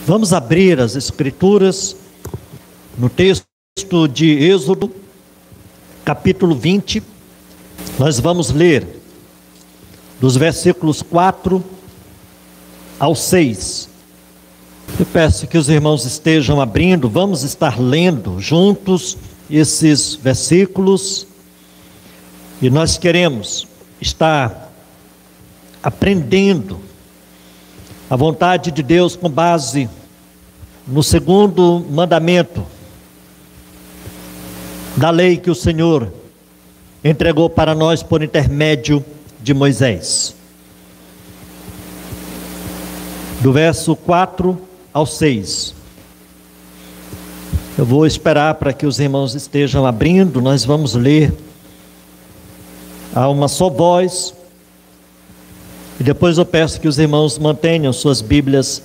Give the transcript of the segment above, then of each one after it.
Vamos abrir as Escrituras no texto de Êxodo, capítulo 20. Nós vamos ler dos versículos 4 ao 6. Eu peço que os irmãos estejam abrindo, vamos estar lendo juntos esses versículos. E nós queremos estar aprendendo a vontade de Deus com base no segundo mandamento da lei que o Senhor entregou para nós por intermédio de Moisés. Do verso 4 ao 6. Eu vou esperar para que os irmãos estejam abrindo, nós vamos ler a uma só voz. E depois eu peço que os irmãos mantenham suas Bíblias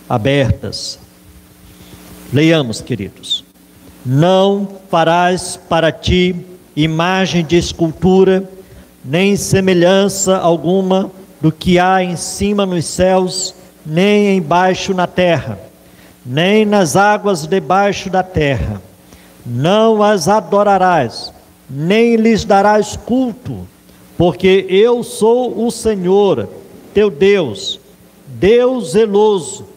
abertas. Leiamos, queridos. Não farás para ti imagem de escultura, nem semelhança alguma do que há em cima nos céus, nem embaixo na terra, nem nas águas debaixo da terra. Não as adorarás, nem lhes darás culto, porque eu sou o Senhor, teu Deus, Deus zeloso,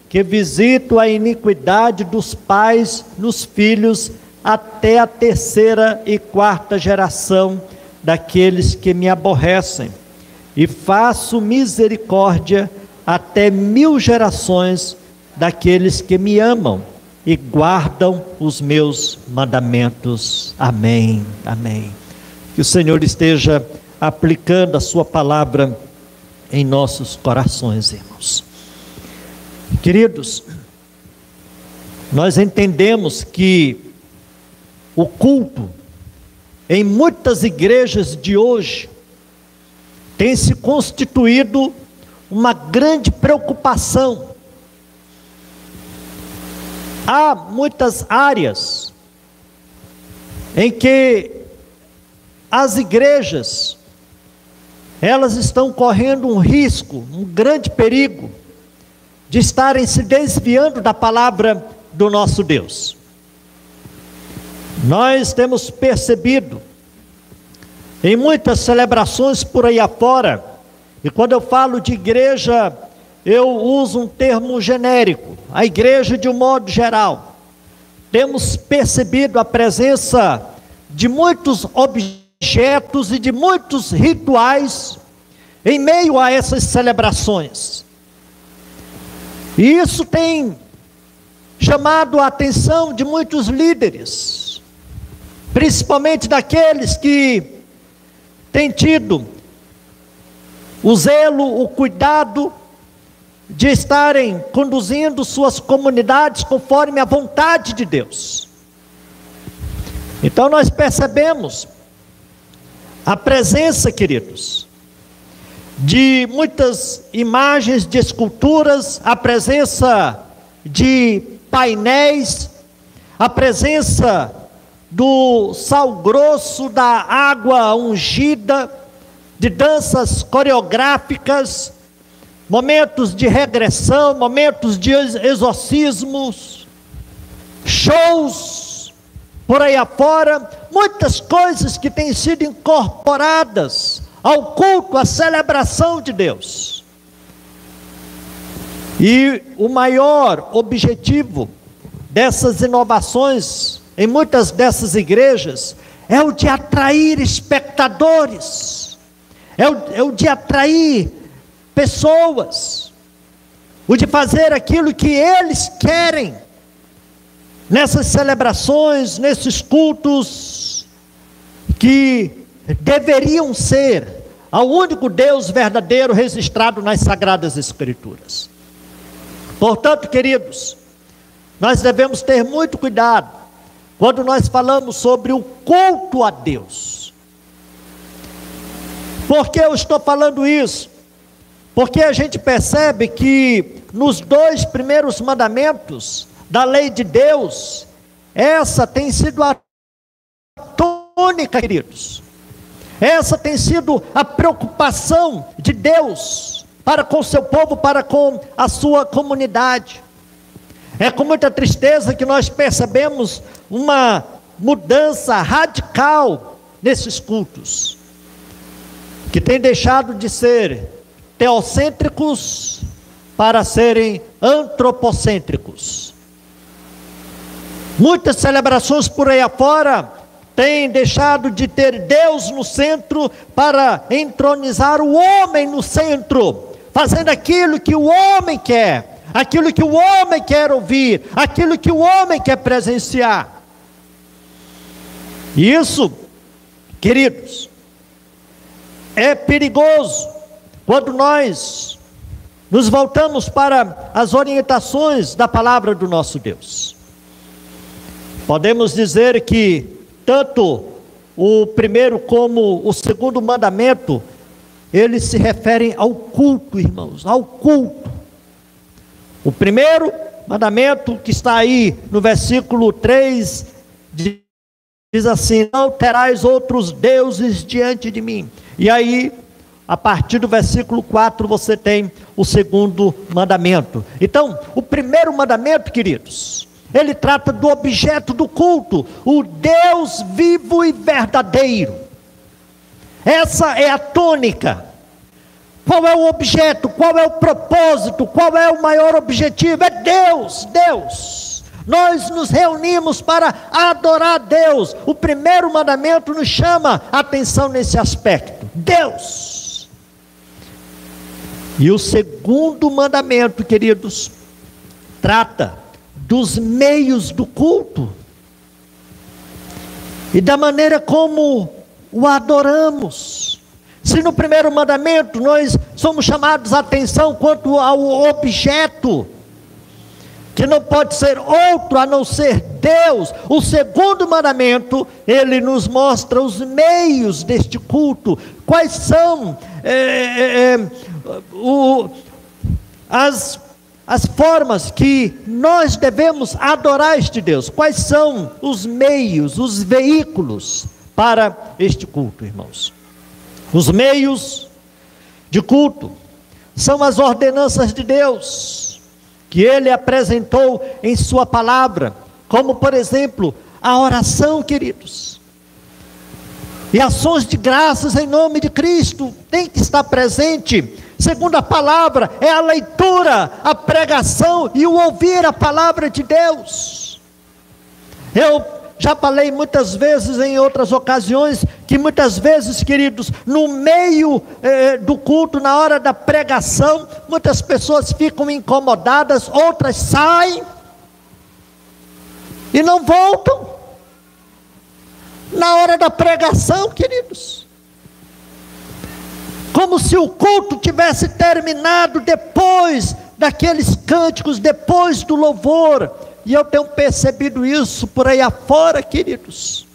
que visito a iniquidade dos pais nos filhos, até a terceira e quarta geração daqueles que me aborrecem, e faço misericórdia até 1000 gerações daqueles que me amam e guardam os meus mandamentos. Amém, amém. Que o Senhor esteja aplicando a sua palavra em nossos corações, irmãos. Queridos, nós entendemos que o culto em muitas igrejas de hoje tem se constituído uma grande preocupação. Há muitas áreas em que as igrejas elas estão correndo um risco, um grande perigo de estarem se desviando da palavra do nosso Deus. Nós temos percebido em muitas celebrações por aí afora, e quando eu falo de igreja, eu uso um termo genérico, a igreja de um modo geral. Temos percebido a presença de muitos objetos e de muitos rituais em meio a essas celebrações. E isso tem chamado a atenção de muitos líderes, principalmente daqueles que têm tido o zelo, o cuidado de estarem conduzindo suas comunidades conforme a vontade de Deus. Então nós percebemos a presença, queridos, de muitas imagens de esculturas, a presença de painéis, a presença do sal grosso, da água ungida, de danças coreográficas, momentos de regressão, momentos de exorcismos, shows por aí afora, muitas coisas que têm sido incorporadas ao culto, à celebração de Deus. E o maior objetivo dessas inovações em muitas dessas igrejas é o de atrair espectadores, é o de atrair pessoas, o de fazer aquilo que eles querem nessas celebrações, nesses cultos que deveriam ser ao único Deus verdadeiro registrado nas Sagradas Escrituras. Portanto, queridos, nós devemos ter muito cuidado quando nós falamos sobre o culto a Deus. Por que eu estou falando isso? Porque a gente percebe que nos 2 primeiros mandamentos da lei de Deus, essa tem sido a tônica, queridos. Essa tem sido a preocupação de Deus para com o seu povo, para com a sua comunidade. É com muita tristeza que nós percebemos uma mudança radical nesses cultos, que tem deixado de ser teocêntricos para serem antropocêntricos. Muitas celebrações por aí afora têm deixado de ter Deus no centro para entronizar o homem no centro, fazendo aquilo que o homem quer, aquilo que o homem quer ouvir, aquilo que o homem quer presenciar. E isso, queridos, é perigoso quando nós nos voltamos para as orientações da palavra do nosso Deus. Podemos dizer que tanto o primeiro como o segundo mandamento, eles se referem ao culto, irmãos, ao culto. O primeiro mandamento, que está aí no versículo 3, diz assim: não terás outros deuses diante de mim. E aí, a partir do versículo 4, você tem o segundo mandamento. Então, o primeiro mandamento, queridos, ele trata do objeto do culto, o Deus vivo e verdadeiro. Essa é a tônica. Qual é o objeto? Qual é o propósito? Qual é o maior objetivo? É Deus, Deus. Nós nos reunimos para adorar a Deus. O primeiro mandamento nos chama a atenção nesse aspecto. Deus. E o segundo mandamento, queridos, trata dos meios do culto e da maneira como o adoramos. Se no primeiro mandamento nós somos chamados a atenção quanto ao objeto, que não pode ser outro a não ser Deus, o segundo mandamento, ele nos mostra os meios deste culto. Quais são as formas que nós devemos adorar este Deus? Quais são os meios, os veículos para este culto, irmãos? Os meios de culto são as ordenanças de Deus, que Ele apresentou em sua palavra, como por exemplo, a oração, queridos, e ações de graças em nome de Cristo, tem que estar presente. Segundo a palavra, é a leitura, a pregação e o ouvir a palavra de Deus. Eu já falei muitas vezes em outras ocasiões, que muitas vezes, queridos, no meio do culto, na hora da pregação, muitas pessoas ficam incomodadas, outras saem e não voltam. Na hora da pregação, queridos, como se o culto tivesse terminado depois daqueles cânticos, depois do louvor. E eu tenho percebido isso por aí afora, queridos.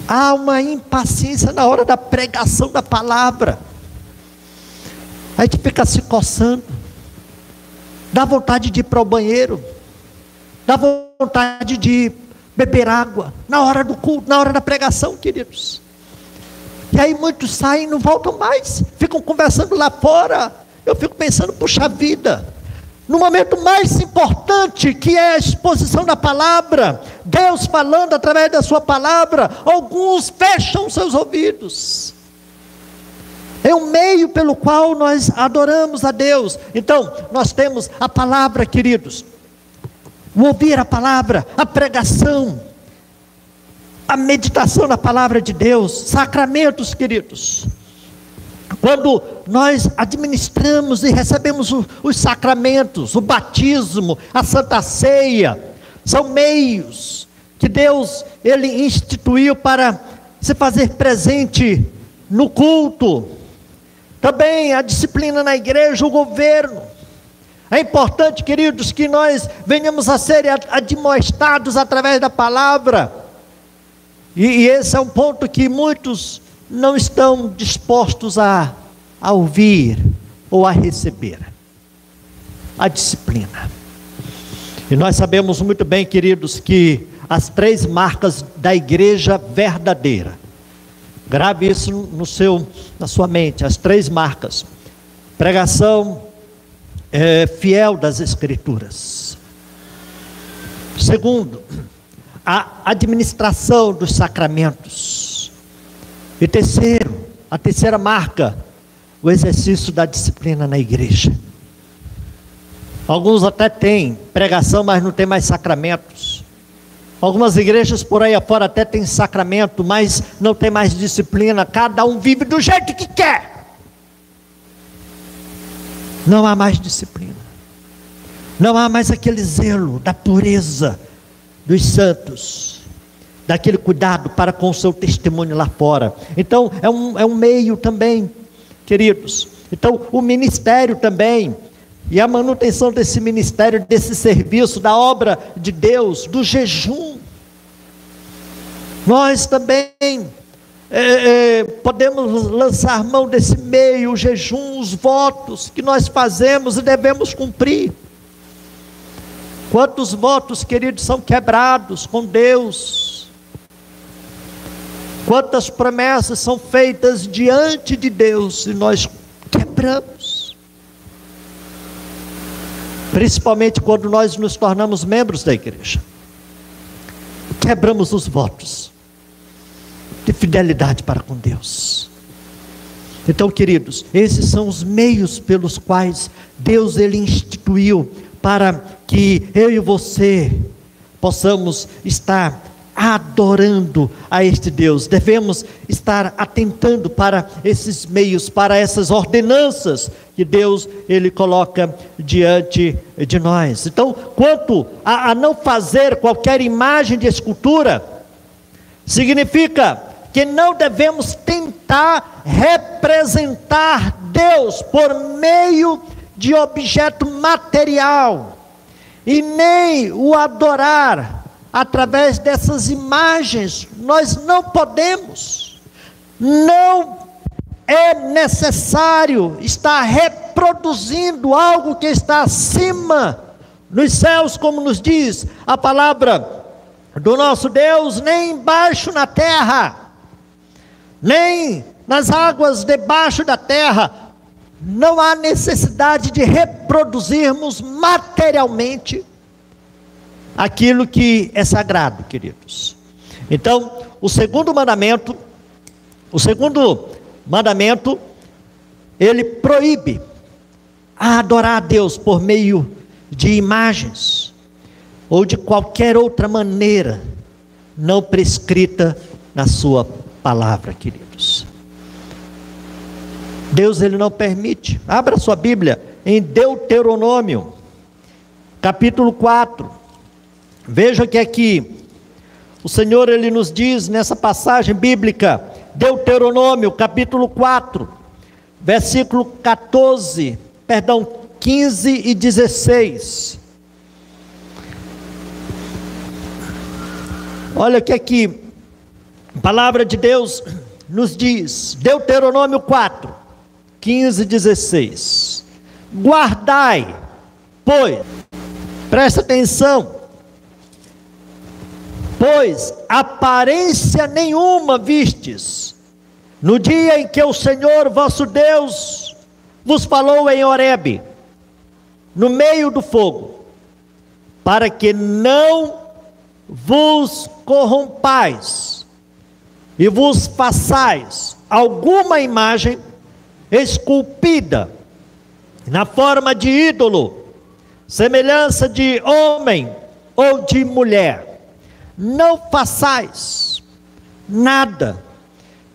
Há uma impaciência na hora da pregação da palavra. A gente fica se coçando, dá vontade de ir para o banheiro, dá vontade de beber água, na hora do culto, na hora da pregação, queridos. E aí muitos saem e não voltam mais, ficam conversando lá fora. Eu fico pensando, puxa vida, no momento mais importante, que é a exposição da palavra, Deus falando através da sua palavra, alguns fecham seus ouvidos. É um meio pelo qual nós adoramos a Deus. Então, nós temos a palavra, queridos, o ouvir a palavra, a pregação, a meditação na palavra de Deus, sacramentos, queridos. Quando nós administramos e recebemos os sacramentos, o batismo, a Santa Ceia, são meios que Deus, Ele instituiu para se fazer presente no culto. Também a disciplina na igreja, o governo. É importante, queridos, que nós venhamos a ser admoestados através da palavra. E esse é um ponto que muitos não estão dispostos a ouvir ou a receber. A disciplina. E nós sabemos muito bem, queridos, que as 3 marcas da igreja verdadeira, grave isso na sua mente, as 3 marcas: pregação fiel das Escrituras, Segundo, a administração dos sacramentos. E terceiro, a terceira marca, o exercício da disciplina na igreja. Alguns até têm pregação, mas não tem mais sacramentos. Algumas igrejas por aí afora até têm sacramento, mas não tem mais disciplina. Cada um vive do jeito que quer. Não há mais disciplina. Não há mais aquele zelo da pureza dos santos, daquele cuidado para com o seu testemunho lá fora. Então é um meio também, queridos. Então o ministério também, e a manutenção desse ministério, desse serviço, da obra de Deus, do jejum. Nós também podemos lançar mão desse meio, o jejum, os votos que nós fazemos e devemos cumprir. Quantos votos, queridos, são quebrados com Deus? Quantas promessas são feitas diante de Deus e nós quebramos? Principalmente quando nós nos tornamos membros da igreja. Quebramos os votos de fidelidade para com Deus. Então, queridos, esses são os meios pelos quais Deus ele instituiu para que eu e você possamos estar adorando a este Deus. Devemos estar atentando para esses meios, para essas ordenanças que Deus ele coloca diante de nós. Então, quanto a não fazer qualquer imagem de escultura, significa que não devemos tentar representar Deus por meio de objeto material, e nem o adorar através dessas imagens. Nós não podemos, não é necessário estar reproduzindo algo que está acima nos céus, como nos diz a palavra do nosso Deus, nem embaixo na terra, nem nas águas debaixo da terra. Não há necessidade de reproduzirmos materialmente aquilo que é sagrado, queridos. Então, o segundo mandamento, ele proíbe a adorar a Deus por meio de imagens, ou de qualquer outra maneira, não prescrita na sua palavra, queridos. Deus ele não permite. Abra sua Bíblia em Deuteronômio, capítulo 4. Veja que aqui o Senhor ele nos diz nessa passagem bíblica, Deuteronômio, capítulo 4, versículo 15 e 16. Olha que aqui a palavra de Deus nos diz, Deuteronômio 4, 15 e 16. Guardai, pois, presta atenção, pois aparência nenhuma vistes no dia em que o Senhor vosso Deus vos falou em Horebe, no meio do fogo, para que não vos corrompais e vos façais alguma imagem esculpida na forma de ídolo, semelhança de homem ou de mulher. Não façais nada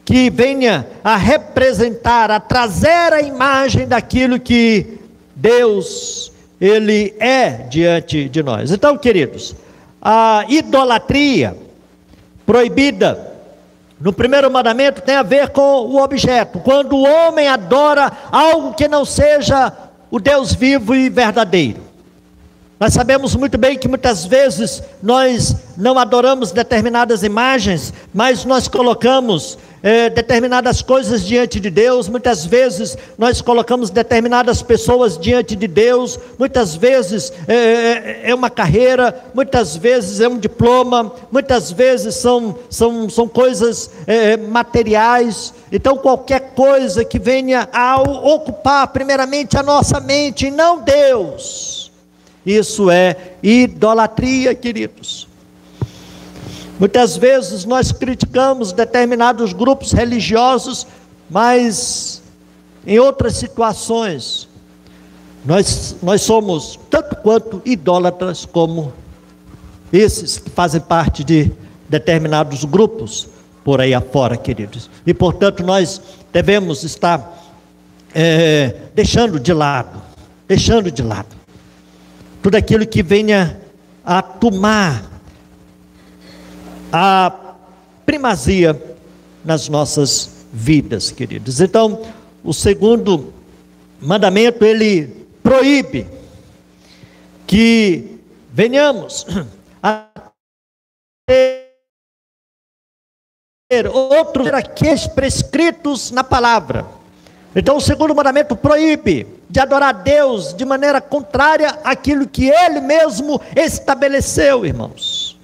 que venha a representar, a trazer a imagem daquilo que Deus ele é diante de nós. Então, queridos, a idolatria proibida no primeiro mandamento tem a ver com o objeto. Quando o homem adora algo que não seja o Deus vivo e verdadeiro. Nós sabemos muito bem que muitas vezes nós não adoramos determinadas imagens, mas nós colocamos determinadas coisas diante de Deus. Muitas vezes nós colocamos determinadas pessoas diante de Deus. Muitas vezes é uma carreira, muitas vezes é um diploma, muitas vezes são coisas materiais. Então qualquer coisa que venha a ocupar primeiramente a nossa mente e não Deus, Isso é idolatria, queridos. Muitas vezes nós criticamos determinados grupos religiosos, mas em outras situações nós somos tanto quanto idólatras como esses que fazem parte de determinados grupos por aí afora, queridos. E portanto nós devemos estar deixando de lado tudo aquilo que venha a tomar a primazia nas nossas vidas, queridos. Então, o segundo mandamento, ele proíbe que venhamos a ter outros aqueles prescritos na palavra. Então, o segundo mandamento proíbe de adorar a Deus de maneira contrária àquilo que Ele mesmo estabeleceu, irmãos.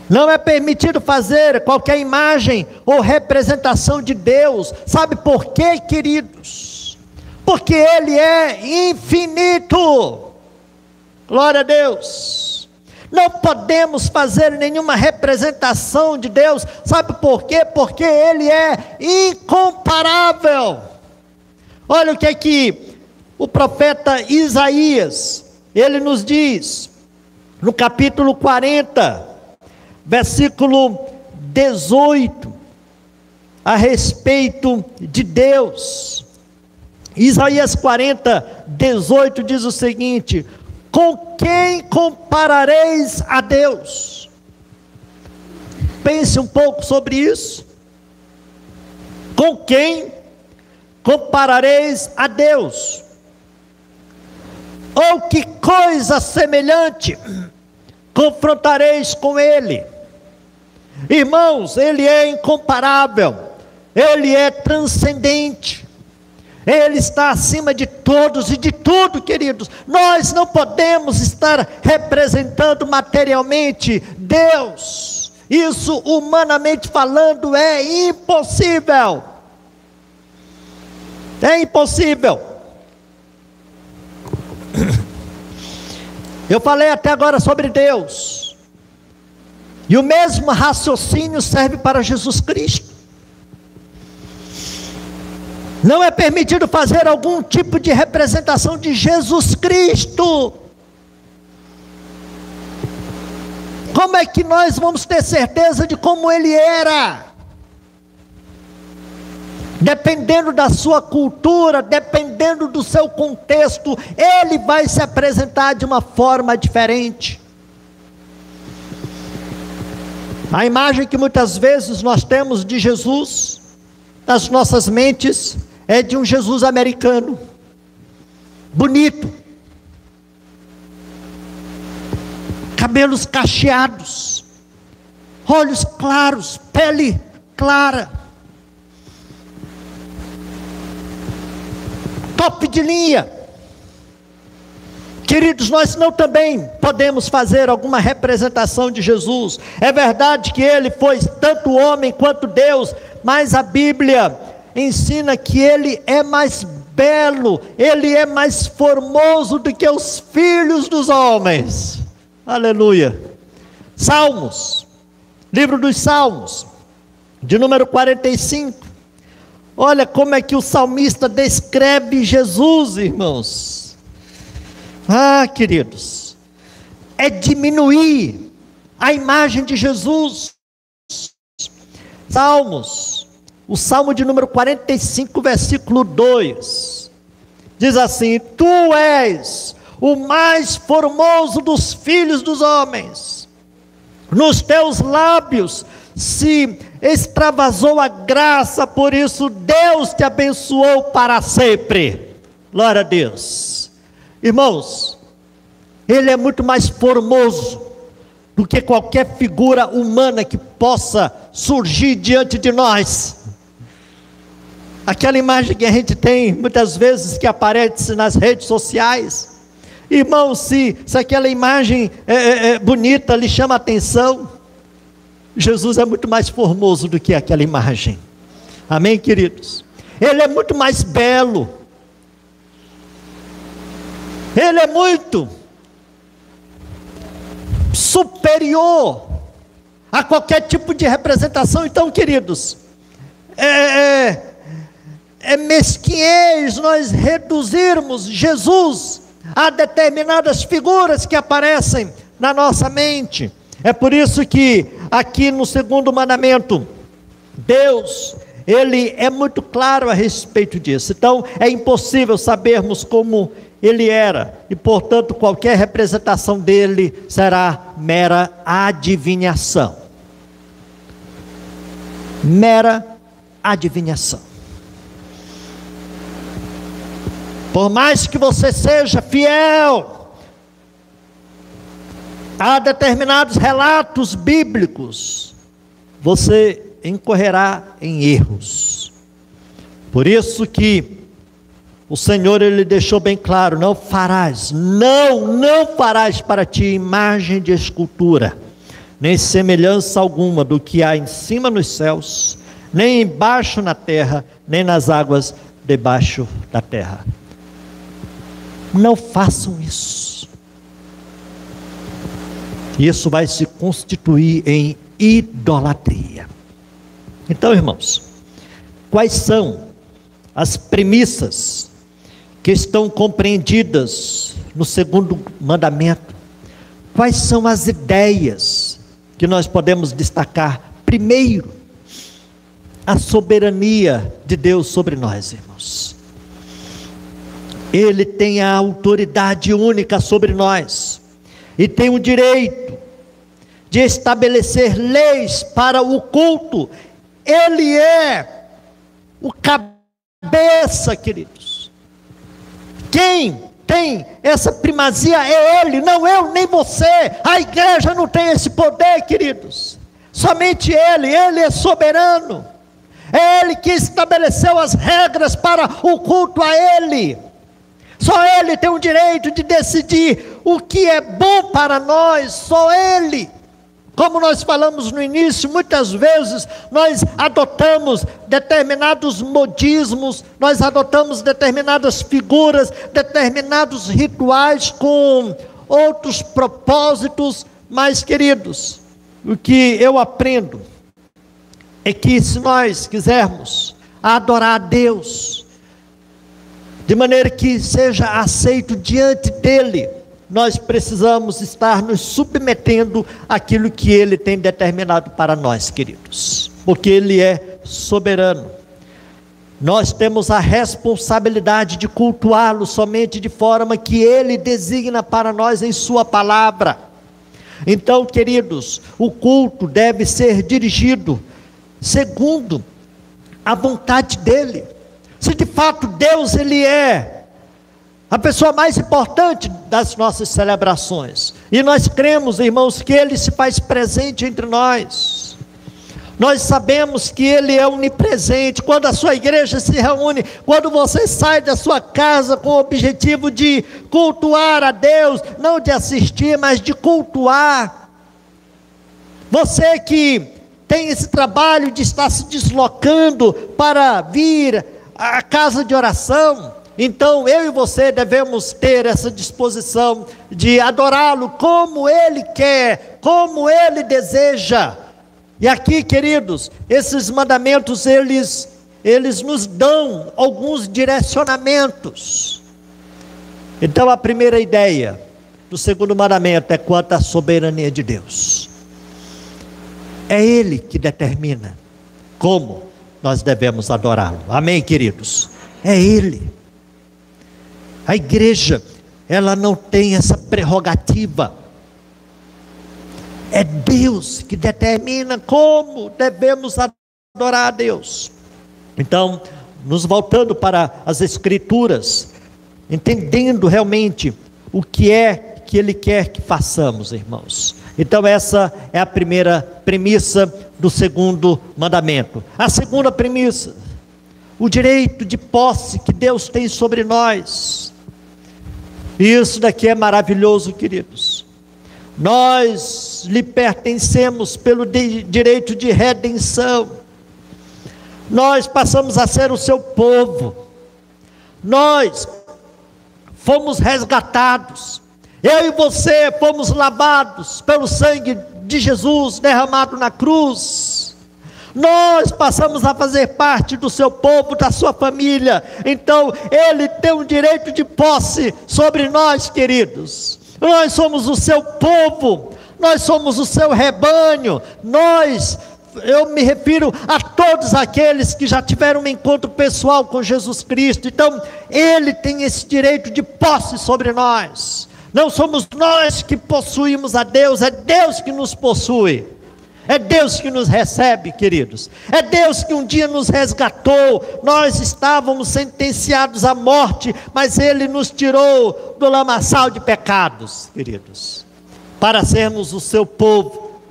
Não é permitido fazer qualquer imagem ou representação de Deus. Sabe por quê, queridos? Porque Ele é infinito. Glória a Deus. Não podemos fazer nenhuma representação de Deus. Sabe por quê? Porque Ele é incomparável. Olha o que é que o profeta Isaías, ele nos diz, no capítulo 40, versículo 18, a respeito de Deus. Isaías 40, 18 diz o seguinte: com quem comparareis a Deus? Pense um pouco sobre isso. Com quem comparareis a Deus? Ou que coisa semelhante confrontareis com Ele? Irmãos, Ele é incomparável, Ele é transcendente, Ele está acima de todos e de tudo, queridos. Nós não podemos estar representando materialmente Deus. Isso, humanamente falando, é impossível. É impossível. Eu falei até agora sobre Deus, e o mesmo raciocínio serve para Jesus Cristo. Não é permitido fazer algum tipo de representação de Jesus Cristo. Como é que nós vamos ter certeza de como Ele era? Dependendo da sua cultura, dependendo do seu contexto, Ele vai se apresentar de uma forma diferente. A imagem que muitas vezes nós temos de Jesus nas nossas mentes é de um Jesus americano, bonito, cabelos cacheados, olhos claros, pele clara, top de linha. Queridos, nós não também podemos fazer alguma representação de Jesus. É verdade que Ele foi tanto homem quanto Deus, mas a Bíblia ensina que Ele é mais belo, Ele é mais formoso do que os filhos dos homens. Aleluia. Salmos, livro dos Salmos, de número 45. Olha como é que o salmista descreve Jesus, irmãos. Ah, queridos, é diminuir a imagem de Jesus. Salmos, o Salmo de número 45, versículo 2, diz assim: Tu és o mais formoso dos filhos dos homens, nos teus lábios se extravasou a graça, por isso Deus te abençoou para sempre. Glória a Deus. Irmãos, Ele é muito mais formoso do que qualquer figura humana que possa surgir diante de nós. Aquela imagem que a gente tem muitas vezes, que aparece nas redes sociais. Irmãos, se aquela imagem é bonita, lhe chama a atenção, Jesus é muito mais formoso do que aquela imagem. Amém, queridos? Ele é muito mais belo. Ele é muito superior a qualquer tipo de representação. Então, queridos, é mesquinhez nós reduzirmos Jesus a determinadas figuras que aparecem na nossa mente. É por isso que aqui no segundo mandamento, Deus, Ele é muito claro a respeito disso. Então é impossível sabermos como Ele era, e portanto qualquer representação dele será mera adivinhação. Mera adivinhação. Por mais que você seja fiel a determinados relatos bíblicos, você incorrerá em erros. Por isso que o Senhor, Ele deixou bem claro: não farás para ti imagem de escultura, nem semelhança alguma do que há em cima nos céus, nem embaixo na terra, nem nas águas debaixo da terra. Não façam isso. Isso vai se constituir em idolatria. Então, irmãos, quais são as premissas que estão compreendidas no segundo mandamento? Quais são as ideias que nós podemos destacar? Primeiro, a soberania de Deus sobre nós, irmãos. Ele tem a autoridade única sobre nós, e tem o direito de estabelecer leis para o culto. Ele é o cabeça, queridos. Quem tem essa primazia é Ele, não eu nem você. A igreja não tem esse poder, queridos. Somente Ele é soberano. É Ele que estabeleceu as regras para o culto a Ele. Só Ele tem o direito de decidir o que é bom para nós, só Ele. Como nós falamos no início, muitas vezes nós adotamos determinados modismos, nós adotamos determinadas figuras, determinados rituais com outros propósitos. Mas, queridos, o que eu aprendo é que se nós quisermos adorar a Deus de maneira que seja aceito diante dEle, nós precisamos estar nos submetendo àquilo que Ele tem determinado para nós, queridos, porque Ele é soberano. Nós temos a responsabilidade de cultuá-lo somente de forma que Ele designa para nós em sua palavra. Então, queridos, o culto deve ser dirigido segundo a vontade dEle. Se de fato Deus, Ele é a pessoa mais importante das nossas celebrações, e nós cremos, irmãos, que Ele se faz presente entre nós. Nós sabemos que Ele é onipresente. Quando a sua igreja se reúne, quando você sai da sua casa com o objetivo de cultuar a Deus, não de assistir, mas de cultuar. Você que tem esse trabalho de estar se deslocando para vir à casa de oração, então eu e você devemos ter essa disposição de adorá-lo como Ele quer, como Ele deseja. E aqui, queridos, esses mandamentos, eles nos dão alguns direcionamentos. Então a primeira ideia do segundo mandamento é quanto à soberania de Deus. É Ele que determina como nós devemos adorá-lo. Amém, queridos? É Ele. A igreja, ela não tem essa prerrogativa. É Deus que determina como devemos adorar a Deus. Então, nos voltando para as Escrituras, entendendo realmente o que é que Ele quer que façamos, irmãos. Então essa é a primeira premissa do segundo mandamento. A segunda premissa, o direito de posse que Deus tem sobre nós. Isso daqui é maravilhoso, queridos. Nós lhe pertencemos pelo direito de redenção. Nós passamos a ser o seu povo. Nós fomos resgatados. Eu e você fomos lavados pelo sangue de Jesus derramado na cruz. Nós passamos a fazer parte do seu povo, da sua família. Então Ele tem um direito de posse sobre nós, queridos. Nós somos o seu povo, nós somos o seu rebanho. Eu me refiro a todos aqueles que já tiveram um encontro pessoal com Jesus Cristo. Então Ele tem esse direito de posse sobre nós. Não somos nós que possuímos a Deus, é Deus que nos possui. É Deus que nos recebe, queridos. É Deus que um dia nos resgatou. Nós estávamos sentenciados à morte, mas Ele nos tirou do lamaçal de pecados, queridos, para sermos o seu povo,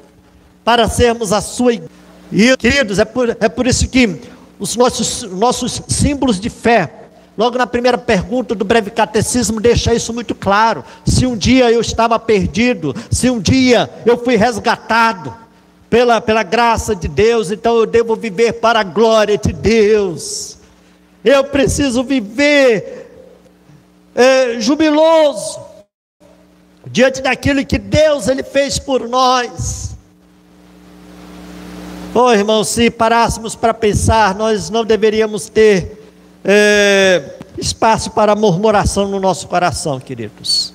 para sermos a sua igreja. E, queridos, é por isso que os nossos símbolos de fé, logo na primeira pergunta do breve catecismo, deixa isso muito claro. Se um dia eu estava perdido, se um dia eu fui resgatado pela graça de Deus, então eu devo viver para a glória de Deus. Eu preciso viver jubiloso diante daquilo que Deus Ele fez por nós. Oh, irmão, se parássemos para pensar, nós não deveríamos ter espaço para murmuração no nosso coração, queridos.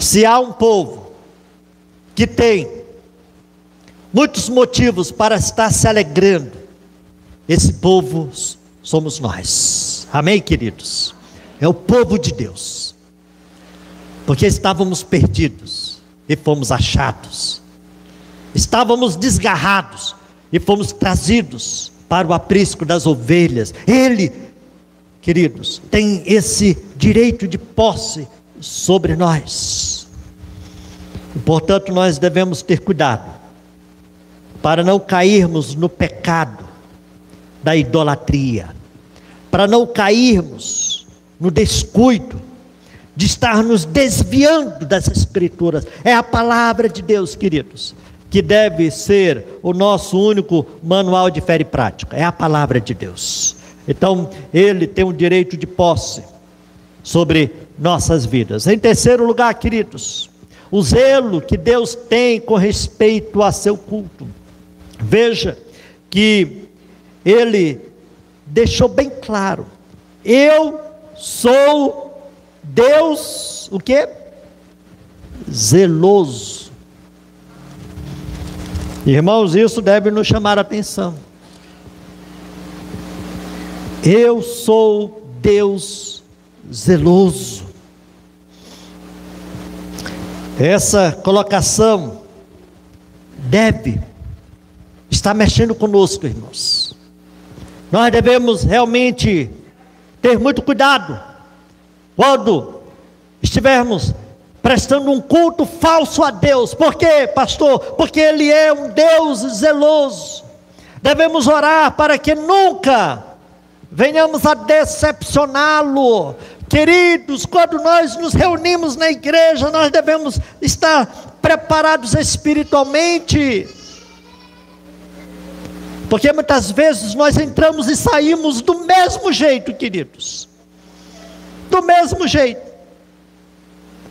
Se há um povo que tem muitos motivos para estar se alegrando, esse povo somos nós. Amém, queridos? É o povo de Deus, porque estávamos perdidos e fomos achados, estávamos desgarrados e fomos trazidos para o aprisco das ovelhas. Ele, queridos, tem esse direito de posse sobre nós. E, portanto, nós devemos ter cuidado para não cairmos no pecado da idolatria, para não cairmos no descuido de estar nos desviando das Escrituras. É a palavra de Deus, queridos, que deve ser o nosso único manual de fé e prática. É a palavra de Deus. Então, Ele tem um direito de posse sobre nossas vidas. Em terceiro lugar, queridos, o zelo que Deus tem com respeito a seu culto. Veja que Ele deixou bem claro: eu sou Deus, o quê? Zeloso. Irmãos, isso deve nos chamar a atenção. Eu sou Deus zeloso. Essa colocação deve estar mexendo conosco, irmãos. Nós devemos realmente ter muito cuidado quando estivermos prestando um culto falso a Deus. Por quê, pastor? Porque Ele é um Deus zeloso. Devemos orar para que nunca venhamos a decepcioná-lo. Queridos, quando nós nos reunimos na igreja, nós devemos estar preparados espiritualmente, porque muitas vezes nós entramos e saímos do mesmo jeito, queridos, do mesmo jeito.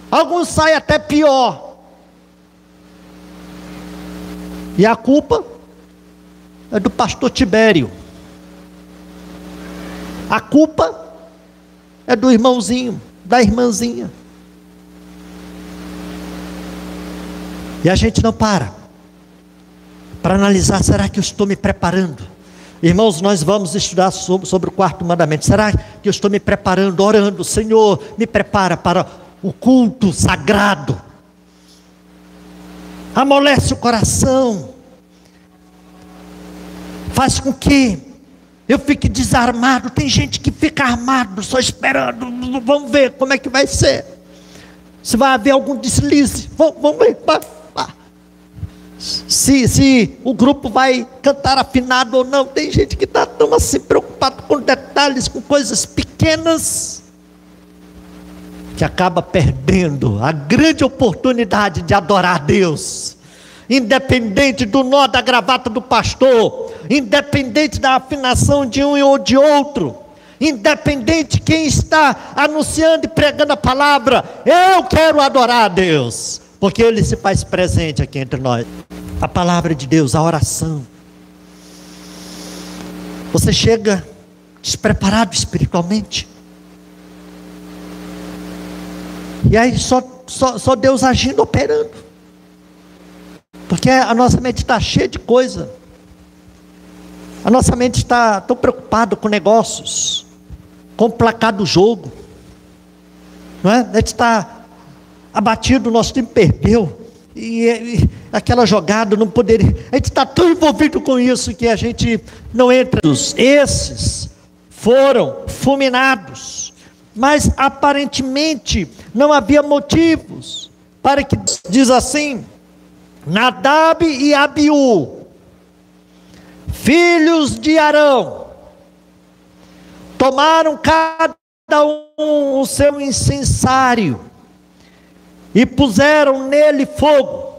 Alguns saem até pior, e a culpa é do pastor Tibério, a culpa é do irmãozinho, da irmãzinha, e a gente não para analisar: será que eu estou me preparando? Irmãos, nós vamos estudar sobre o quarto mandamento. Será que eu estou me preparando, orando? Senhor, me prepara para o culto sagrado. Amolece o coração, faz com que eu fique desarmado. Tem gente que fica armado, só esperando. Vamos ver como é que vai ser, se vai haver algum deslize. Vamos ver se o grupo vai cantar afinado ou não. Tem gente que está tão assim preocupado com detalhes, com coisas pequenas, que acaba perdendo a grande oportunidade de adorar a Deus, independente do nó da gravata do pastor, independente da afinação de um ou de outro. independente quem está anunciando e pregando a palavra, eu quero adorar a Deus, porque Ele se faz presente aqui entre nós. A palavra de Deus, a oração. Você chega despreparado espiritualmente, e aí só Deus agindo, operando, porque a nossa mente está cheia de coisa. A nossa mente está tão preocupada com negócios, com o placar do jogo, não é? A gente está abatido, nosso time perdeu, e aquela jogada não poderia. A gente está tão envolvido com isso que a gente não entra. Esses foram fulminados, mas aparentemente não havia motivos para que, diz assim: Nadab e Abiú, filhos de Arão, tomaram cada um o seu incensário e puseram nele fogo,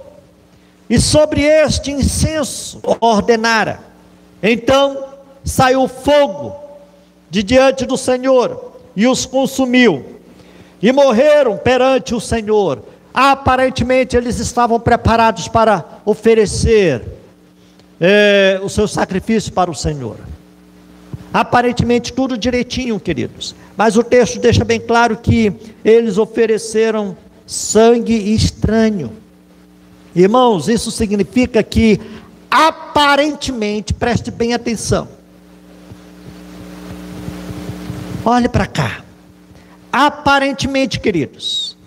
e sobre este incenso ordenara. Então saiu fogo de diante do Senhor e os consumiu, e morreram perante o Senhor. Aparentemente eles estavam preparados para oferecer o seu sacrifício para o Senhor. Aparentemente tudo direitinho, queridos, mas o texto deixa bem claro que eles ofereceram sangue estranho. Irmãos, isso significa que aparentemente, preste bem atenção, olhe para cá, aparentemente, queridos,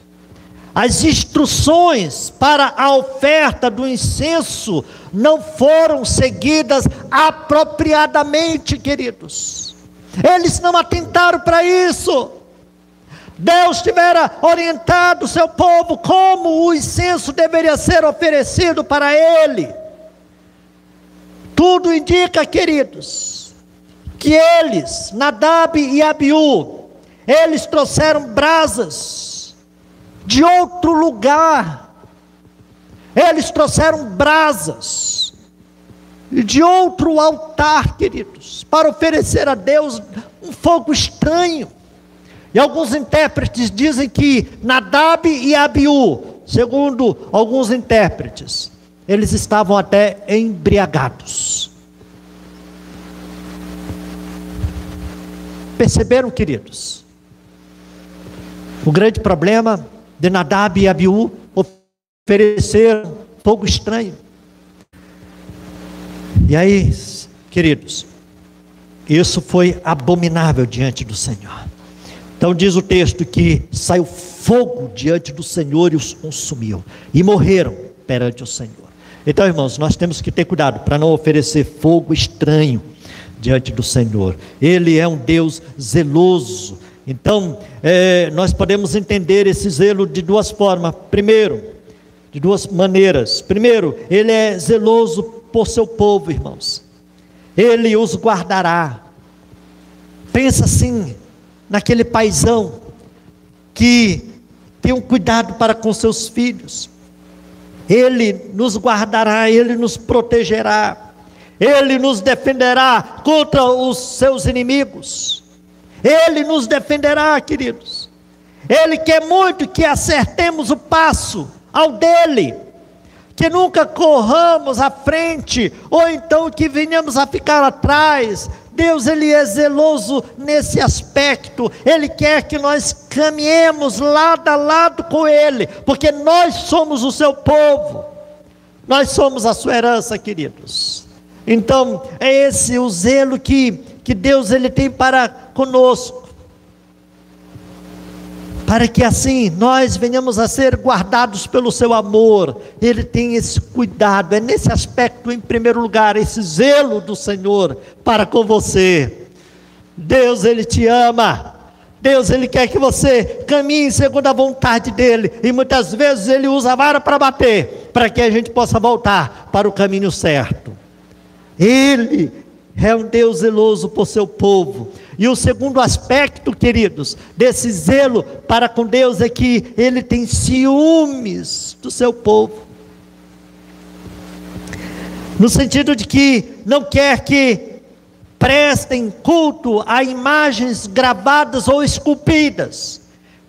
as instruções para a oferta do incenso não foram seguidas apropriadamente, queridos. Eles não atentaram para isso. Deus tivera orientado o seu povo como o incenso deveria ser oferecido para ele. Tudo indica, queridos, que eles, Nadab e Abiú, eles trouxeram brasas de outro lugar. Eles trouxeram brasas de outro altar, queridos, para oferecer a Deus um fogo estranho. E alguns intérpretes dizem que Nadab e Abiú, segundo alguns intérpretes, eles estavam até embriagados. Perceberam, queridos? O grande problema de Nadab e Abiú oferecer fogo estranho. E aí, queridos, isso foi abominável diante do Senhor. Então diz o texto que saiu fogo diante do Senhor e os consumiu, e morreram perante o Senhor. Então, irmãos, nós temos que ter cuidado para não oferecer fogo estranho diante do Senhor. Ele é um Deus zeloso. Então, nós podemos entender esse zelo de duas formas. Primeiro, de duas maneiras. Primeiro, Ele é zeloso por seu povo, irmãos. Ele os guardará. Pensa assim, naquele paizão que tem um cuidado para com seus filhos. Ele nos guardará, Ele nos protegerá, Ele nos defenderá contra os seus inimigos. Ele nos defenderá, queridos. Ele quer muito que acertemos o passo ao dele, que nunca corramos à frente, ou então que venhamos a ficar atrás. Deus, Ele é zeloso nesse aspecto. Ele quer que nós caminhemos lado a lado com Ele, porque nós somos o seu povo, nós somos a sua herança, queridos. Então, é esse o zelo que Deus Ele tem para conosco, para que assim nós venhamos a ser guardados pelo seu amor. Ele tem esse cuidado, é nesse aspecto em primeiro lugar, esse zelo do Senhor para com você. Deus, Ele te ama, Deus, Ele quer que você caminhe segundo a vontade dEle, e muitas vezes Ele usa a vara para bater, para que a gente possa voltar para o caminho certo. Ele é um Deus zeloso por seu povo. E o segundo aspecto, queridos, desse zelo para com Deus é que Ele tem ciúmes do seu povo, no sentido de que não quer que prestem culto a imagens gravadas ou esculpidas,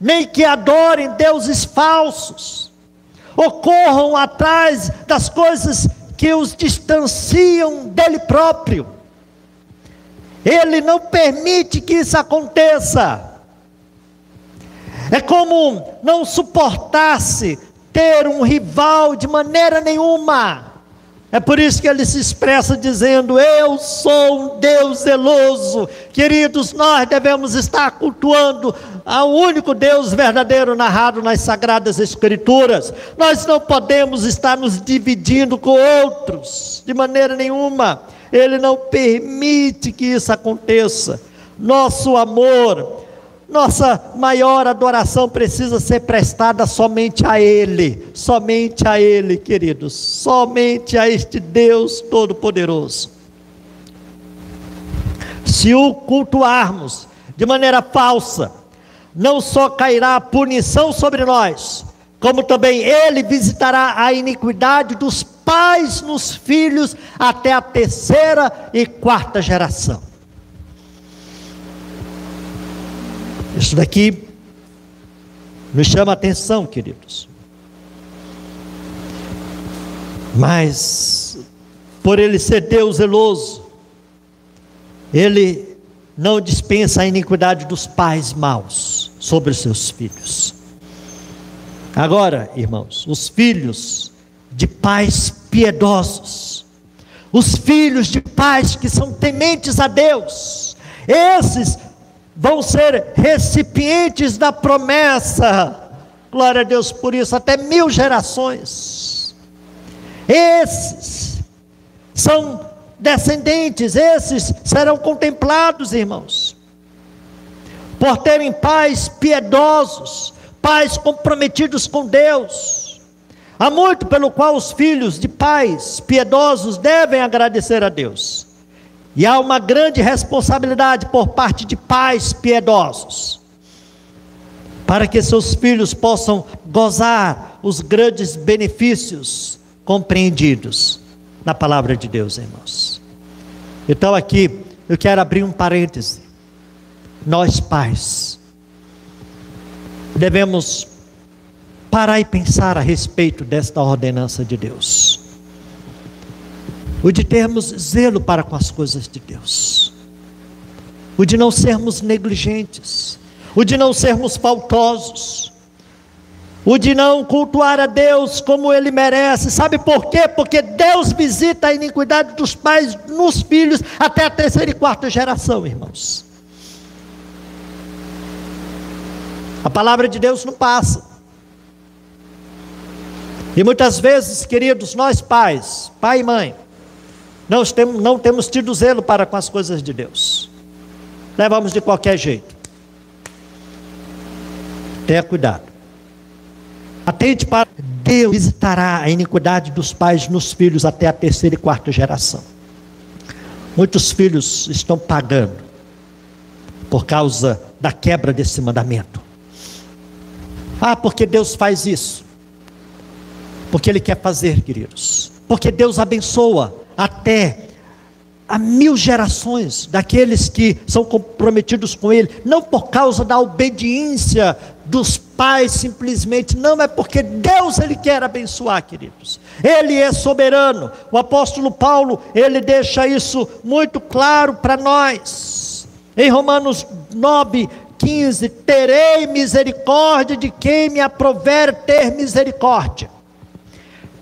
nem que adorem deuses falsos, ou corram atrás das coisas que os distanciam dele próprio. Ele não permite que isso aconteça. É como não suportasse ter um rival de maneira nenhuma. É por isso que ele se expressa dizendo: eu sou um Deus zeloso. Queridos, nós devemos estar cultuando ao único Deus verdadeiro narrado nas Sagradas Escrituras. Nós não podemos estar nos dividindo com outros, de maneira nenhuma. Ele não permite que isso aconteça. Nosso amor, nossa maior adoração precisa ser prestada somente a Ele, queridos, somente a este Deus Todo-Poderoso. Se o cultuarmos de maneira falsa, não só cairá a punição sobre nós, como também Ele visitará a iniquidade dos pais nos filhos até a 3ª e 4ª geração. Isso daqui nos chama a atenção, queridos. Mas, por Ele ser Deus zeloso, Ele não dispensa a iniquidade dos pais maus sobre os seus filhos. Agora, irmãos, os filhos de pais piedosos, os filhos de pais que são tementes a Deus, esses vão ser recipientes da promessa. Glória a Deus por isso, até 1000 gerações. Esses são descendentes, esses serão contemplados, irmãos, por terem pais piedosos, pais comprometidos com Deus. Há muito pelo qual os filhos de pais piedosos devem agradecer a Deus. E há uma grande responsabilidade por parte de pais piedosos, para que seus filhos possam gozar os grandes benefícios compreendidos na palavra de Deus, irmãos. Então aqui eu quero abrir um parêntese. Nós pais devemos parar e pensar a respeito desta ordenança de Deus, o de termos zelo para com as coisas de Deus, o de não sermos negligentes, o de não sermos faltosos, o de não cultuar a Deus como Ele merece. Sabe por quê? Porque Deus visita a iniquidade dos pais nos filhos até a 3ª e 4ª geração, irmãos. A palavra de Deus não passa. E muitas vezes, queridos, nós pais, pai e mãe, não temos tido zelo para com as coisas de Deus. Levamos de qualquer jeito. Tenha cuidado. Atente para Deus visitará a iniquidade dos pais nos filhos até a 3ª e 4ª geração. Muitos filhos estão pagando por causa da quebra desse mandamento. Ah, porque Deus faz isso? Porque Ele quer fazer, queridos. Porque Deus abençoa até a 1000 gerações daqueles que são comprometidos com Ele, não por causa da obediência dos pais simplesmente, não, é porque Deus Ele quer abençoar, queridos. Ele é soberano. O apóstolo Paulo, ele deixa isso muito claro para nós, em Romanos 9:15, terei misericórdia de quem me aprover ter misericórdia,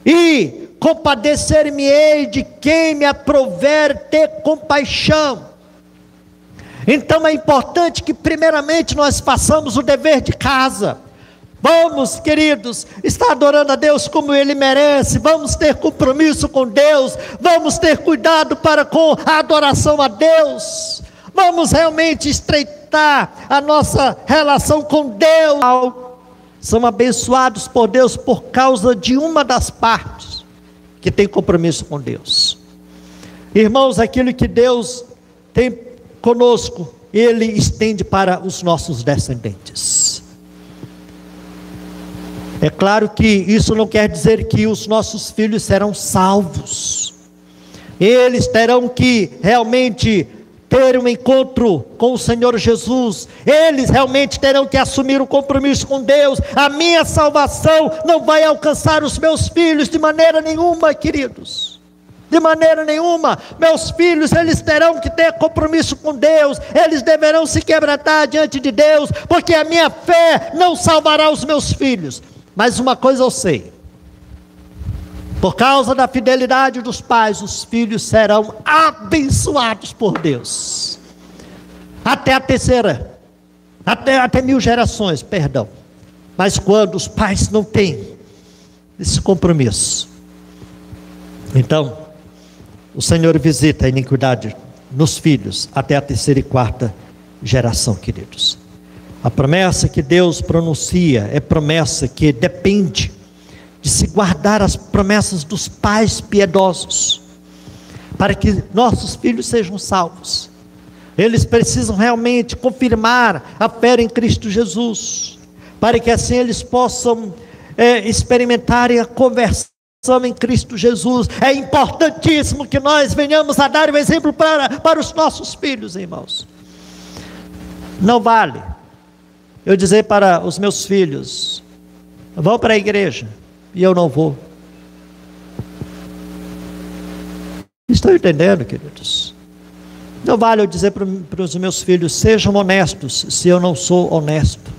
e compadecer-me-ei de quem me aprover ter compaixão. Então é importante que primeiramente nós façamos o dever de casa. Vamos, queridos, estar adorando a Deus como Ele merece. Vamos ter compromisso com Deus. Vamos ter cuidado para com a adoração a Deus. Vamos realmente estreitar a nossa relação com Deus. São abençoados por Deus por causa de uma das partes que tem compromisso com Deus. Irmãos, aquilo que Deus tem conosco, Ele estende para os nossos descendentes. É claro que isso não quer dizer que os nossos filhos serão salvos. Eles terão que realmente ter um encontro com o Senhor Jesus, eles realmente terão que assumir o compromisso com Deus. A minha salvação não vai alcançar os meus filhos de maneira nenhuma, queridos. De maneira nenhuma. Meus filhos, eles terão que ter compromisso com Deus, eles deverão se quebrantar diante de Deus, porque a minha fé não salvará os meus filhos. Mas uma coisa eu sei: por causa da fidelidade dos pais, os filhos serão abençoados por Deus. Até a terceira, até 1000 gerações, perdão. Mas quando os pais não têm esse compromisso, então o Senhor visita a iniquidade nos filhos até a terceira e quarta geração, queridos. A promessa que Deus pronuncia é promessa que depende de se guardar as promessas dos pais piedosos, para que nossos filhos sejam salvos. Eles precisam realmente confirmar a fé em Cristo Jesus, para que assim eles possam experimentarem a conversão em Cristo Jesus. É importantíssimo que nós venhamos a dar o exemplo para os nossos filhos, irmãos. Não vale eu dizer para os meus filhos: vão para a igreja, e eu não vou. Estão entendendo, queridos? Não vale eu dizer para os meus filhos: sejam honestos, se eu não sou honesto.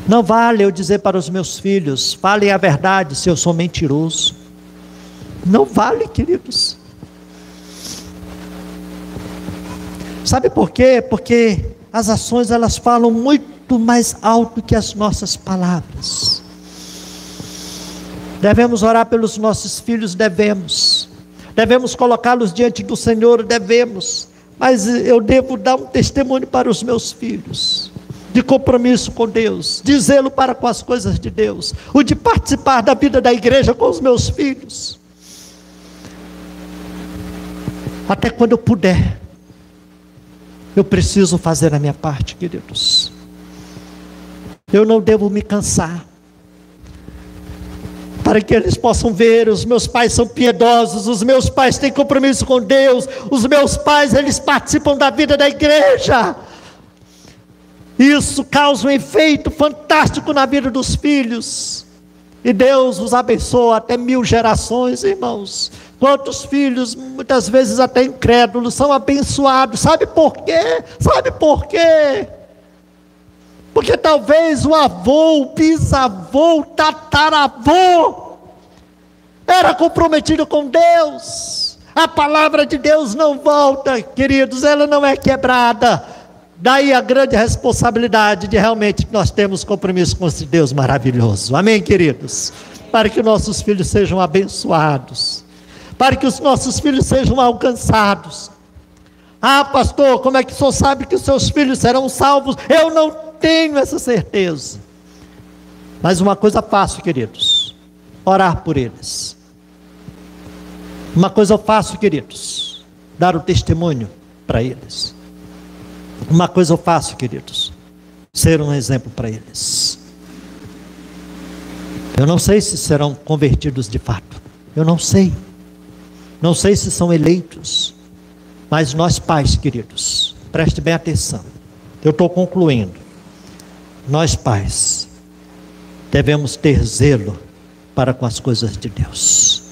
Não vale eu dizer para os meus filhos: falem a verdade, se eu sou mentiroso. Não vale, queridos. Sabe por quê? Porque as ações, elas falam muito mais alto que as nossas palavras. Devemos orar pelos nossos filhos, devemos colocá-los diante do Senhor, devemos, mas eu devo dar um testemunho para os meus filhos, de compromisso com Deus, de zelo para com as coisas de Deus, o de participar da vida da igreja com os meus filhos, até quando eu puder. Eu preciso fazer a minha parte, queridos. Eu não devo me cansar, para que eles possam ver: os meus pais são piedosos, os meus pais têm compromisso com Deus, os meus pais, eles participam da vida da igreja. Isso causa um efeito fantástico na vida dos filhos, e Deus os abençoa até 1000 gerações, irmãos. Quantos filhos, muitas vezes até incrédulos, são abençoados? Sabe por quê? Sabe por quê? Porque talvez o avô, o bisavô, o tataravô era comprometido com Deus. A palavra de Deus não volta, queridos, ela não é quebrada. Daí a grande responsabilidade de realmente nós termos compromisso com esse Deus maravilhoso. Amém, queridos? Para que nossos filhos sejam abençoados, para que os nossos filhos sejam alcançados. Ah, pastor, como é que o senhor sabe que os seus filhos serão salvos? Eu não tenho essa certeza, mas uma coisa faço, queridos: orar por eles. Uma coisa eu faço, queridos: dar o testemunho para eles. Uma coisa eu faço, queridos: ser um exemplo para eles. Eu não sei se serão convertidos de fato, eu não sei se são eleitos, mas nós pais, queridos, preste bem atenção, eu estou concluindo. Nós pais devemos ter zelo para com as coisas de Deus.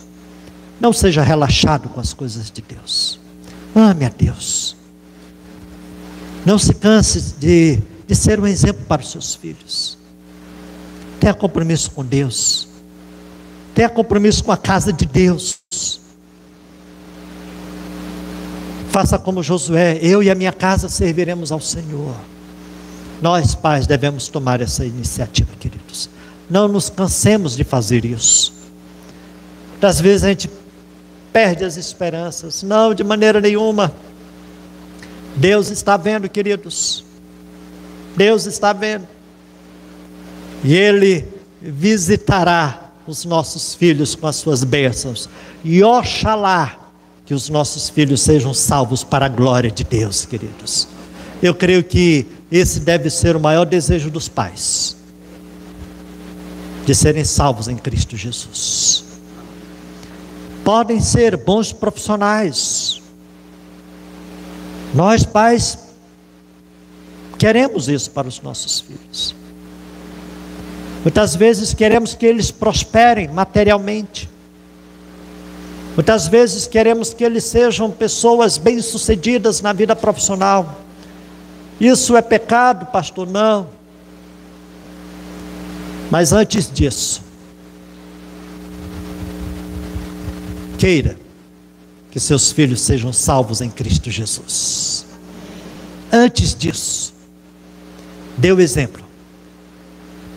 Não seja relaxado com as coisas de Deus. Ame a Deus. Não se canse de ser um exemplo para os seus filhos. Tenha compromisso com Deus. Tenha compromisso com a casa de Deus. Faça como Josué: eu e a minha casa serviremos ao Senhor. Nós pais devemos tomar essa iniciativa, queridos. Não nos cansemos de fazer isso. Muitas vezes a gente perde as esperanças. Não, de maneira nenhuma. Deus está vendo, queridos. Deus está vendo. E Ele visitará os nossos filhos com as suas bênçãos. E oxalá que os nossos filhos sejam salvos para a glória de Deus, queridos. Eu creio que esse deve ser o maior desejo dos pais, de serem salvos em Cristo Jesus. Podem ser bons profissionais, Nós, pais, queremos isso para os nossos filhos. Muitas vezes queremos que eles prosperem materialmente. Muitas vezes queremos que eles sejam pessoas bem-sucedidas na vida profissional. Isso é pecado, pastor? Não. Mas antes disso, queira que seus filhos sejam salvos em Cristo Jesus. Antes disso, dê o exemplo,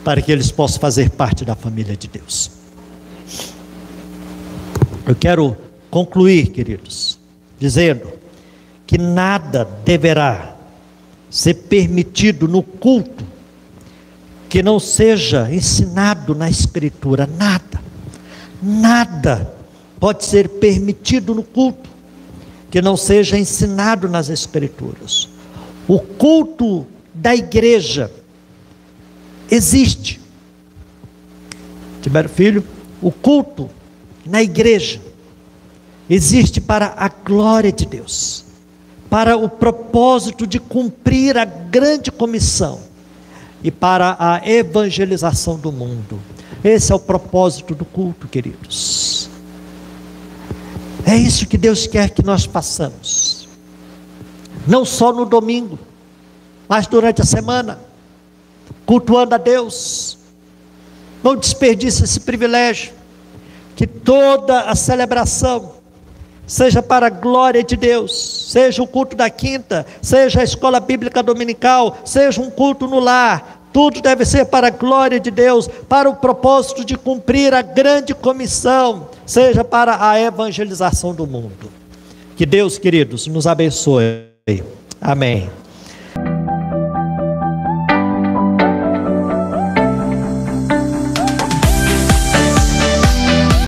para que eles possam fazer parte da família de Deus. Eu quero concluir, queridos, dizendo que nada deverá ser permitido no culto que não seja ensinado na Escritura. Nada pode ser permitido no culto que não seja ensinado nas Escrituras. O culto da igreja existe. Tiveram filho? O culto na igreja existe para a glória de Deus, para o propósito de cumprir a grande comissão e para a evangelização do mundo. Esse é o propósito do culto, queridos. É isso que Deus quer que nós façamos, não só no domingo, mas durante a semana, cultuando a Deus. Não desperdice esse privilégio. Que toda a celebração seja para a glória de Deus, seja o culto da quinta, seja a escola bíblica dominical, seja um culto no lar, tudo deve ser para a glória de Deus, para o propósito de cumprir a grande comissão, seja para a evangelização do mundo. Que Deus, queridos, nos abençoe. Amém.